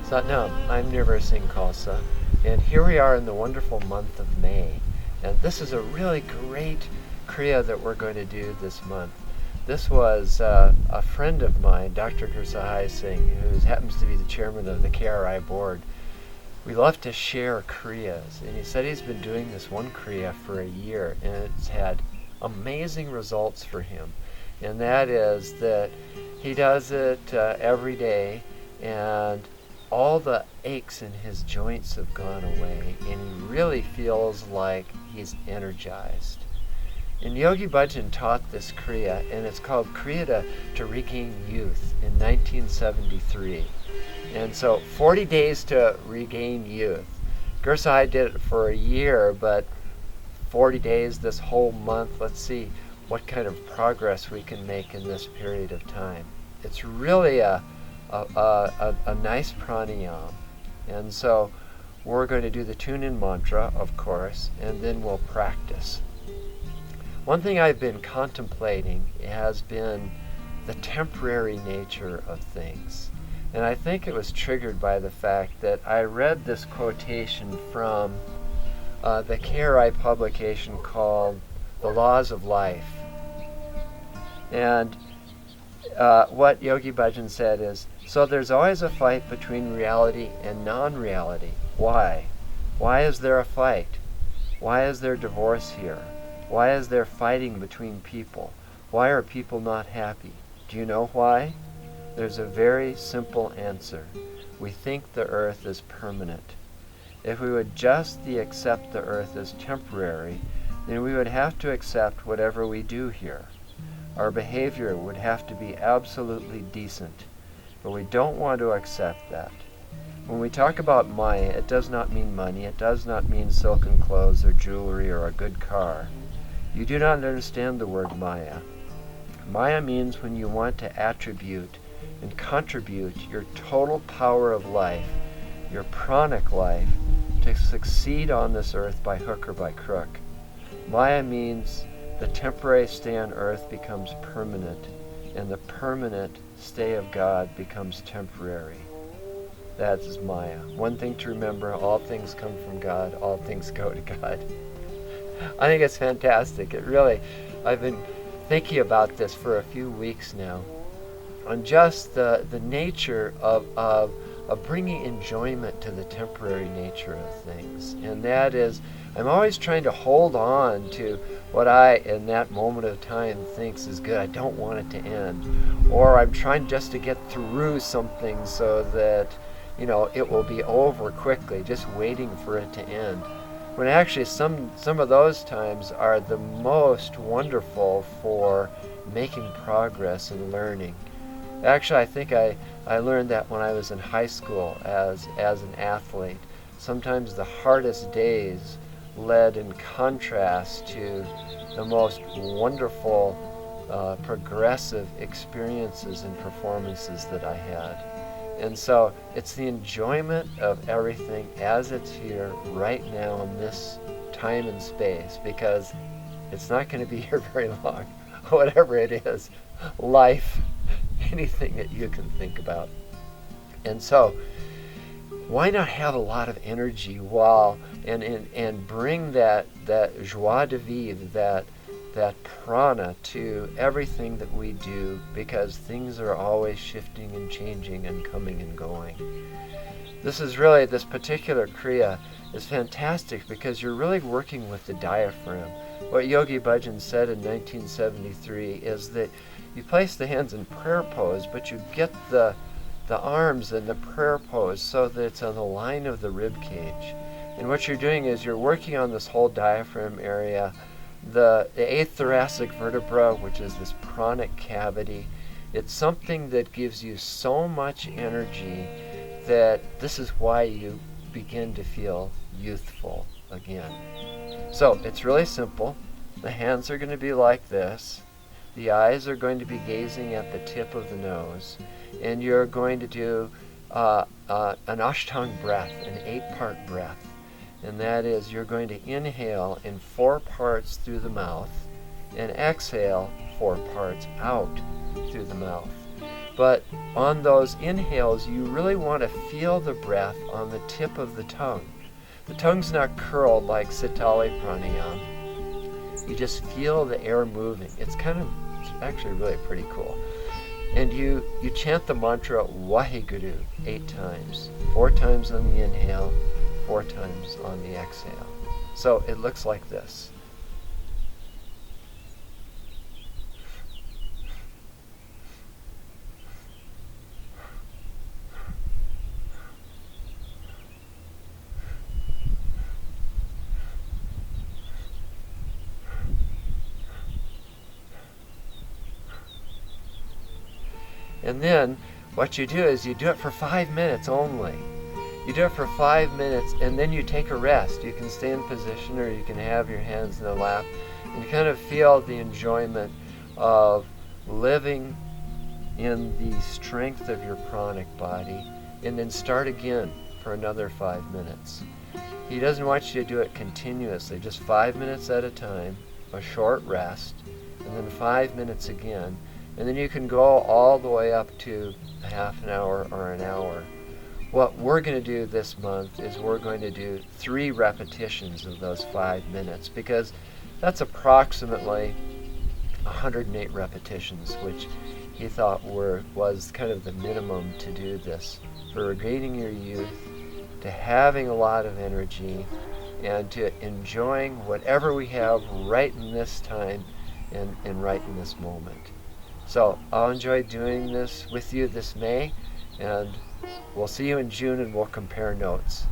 Satnam, I'm Nirvair Khalsa, and here we are in the wonderful month of May. And this is a really great Kriya that we're going to do this month. This was a friend of mine, Dr. Gursahai Singh, who happens to be the chairman of the KRI board. We love to share Kriyas, and he said he's been doing this one Kriya for a year, and it's had amazing results for him. And that is that he does it every day, and all the aches in his joints have gone away, and he really feels like he's energized. And Yogi Bhajan taught this Kriya, and it's called Kriya to Regain Youth in 1973. And so 40 days to regain youth. Gursahai did it for a year, but 40 days this whole month, let's see what kind of progress we can make in this period of time. It's really a nice pranayama. And so we're going to do the tune-in mantra, of course, and then we'll practice. One thing I've been contemplating has been the temporary nature of things. And I think it was triggered by the fact that I read this quotation from the KRI publication called The Laws of Life. And what Yogi Bhajan said is, so there's always a fight between reality and non-reality. Why? Why is there a fight? Why is there divorce here? Why is there fighting between people? Why are people not happy? Do you know why? There's a very simple answer. We think the earth is permanent. If we would just accept the earth as temporary, then we would have to accept whatever we do here. Our behavior would have to be absolutely decent, but we don't want to accept that. When we talk about Maya, it does not mean money, it does not mean silken clothes or jewelry or a good car. You do not understand the word Maya. Maya means when you want to attribute and contribute your total power of life, your pranic life, to succeed on this earth by hook or by crook. Maya means the temporary stay on earth becomes permanent, and the permanent stay of God becomes temporary. That is Maya. One thing to remember, all things come from God, all things go to God. I think it's fantastic. I've been thinking about this for a few weeks now, on just the nature of bringing enjoyment to the temporary nature of things. And that is, I'm always trying to hold on to what I, in that moment of time, thinks is good. I don't want it to end. Or I'm trying just to get through something so that, it will be over quickly, just waiting for it to end. When actually some of those times are the most wonderful for making progress and learning. Actually, I think I learned that when I was in high school as an athlete. Sometimes the hardest days led in contrast to the most wonderful, progressive experiences and performances that I had. And so it's the enjoyment of everything as it's here right now in this time and space, because it's not going to be here very long. Whatever it is, life, anything that you can think about. And so why not have a lot of energy and bring that joie de vivre, that prana to everything that we do, because things are always shifting and changing and coming and going. This particular Kriya is fantastic because you're really working with the diaphragm. What Yogi Bhajan said in 1973 is that you place the hands in prayer pose, but you get the arms in the prayer pose so that it's on the line of the rib cage. And what you're doing is you're working on this whole diaphragm area, the 8th thoracic vertebra, which is this pranic cavity. It's something that gives you so much energy that this is why you begin to feel youthful again. So it's really simple. The hands are going to be like this. The eyes are going to be gazing at the tip of the nose. And you're going to do an Ashtanga breath, an 8-part breath. And that is, you're going to inhale in 4 parts through the mouth and exhale 4 parts out through the mouth. But on those inhales, you really want to feel the breath on the tip of the tongue. The tongue's not curled like Sitali Pranayama. You just feel the air moving. It's actually really pretty cool. And you chant the mantra Waheguru 8 times. 4 times on the inhale, 4 times on the exhale. So it looks like this. And then what you do is you do it for 5 minutes only. You do it for 5 minutes and then you take a rest. You can stay in position or you can have your hands in the lap and you kind of feel the enjoyment of living in the strength of your pranic body, and then start again for another 5 minutes. He doesn't want you to do it continuously, just 5 minutes at a time, a short rest, and then 5 minutes again. And then you can go all the way up to a half an hour or an hour. What we're going to do this month is we're going to do 3 repetitions of those 5 minutes, because that's approximately 108 repetitions, which he thought was kind of the minimum to do this, for regaining your youth, to having a lot of energy, and to enjoying whatever we have right in this time and right in this moment. So I'll enjoy doing this with you this May, and we'll see you in June and we'll compare notes.